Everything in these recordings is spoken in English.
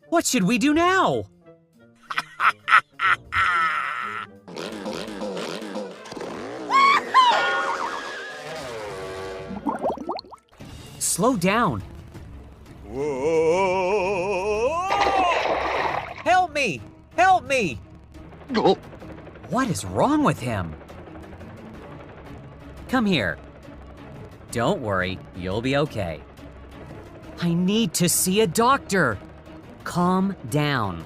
What should we do now? Slow down. Whoa! Help me! Help me! Oh. What is wrong with him? Come here. Don't worry, you'll be okay. I need to see a doctor. Calm down.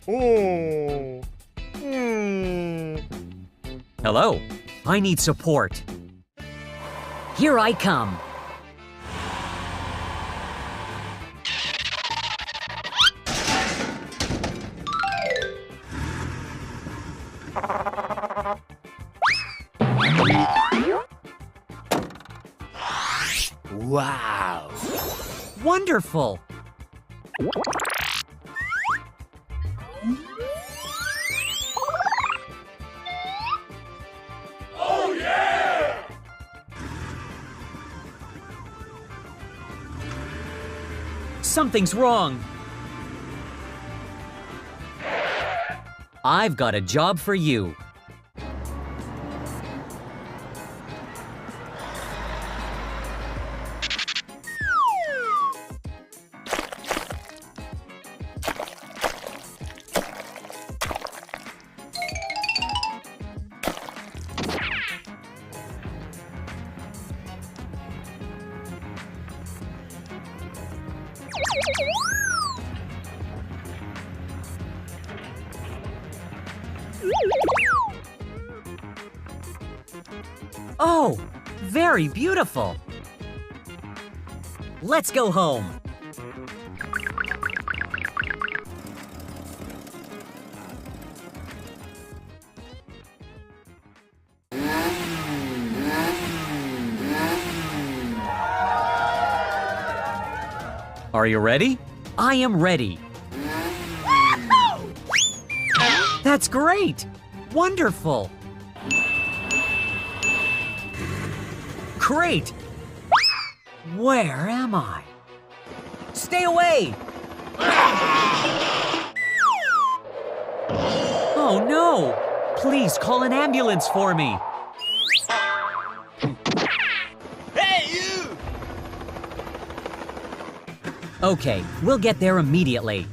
Oh. Hello, I need support. Here I come. Wow. Wonderful. Oh yeah! Something's wrong. I've got a job for you. Oh, very beautiful. Let's go home. Are you ready? I am ready. That's great! Wonderful! Great! Where am I? Stay away! Oh no! Please call an ambulance for me! Hey, you! Okay, we'll get there immediately.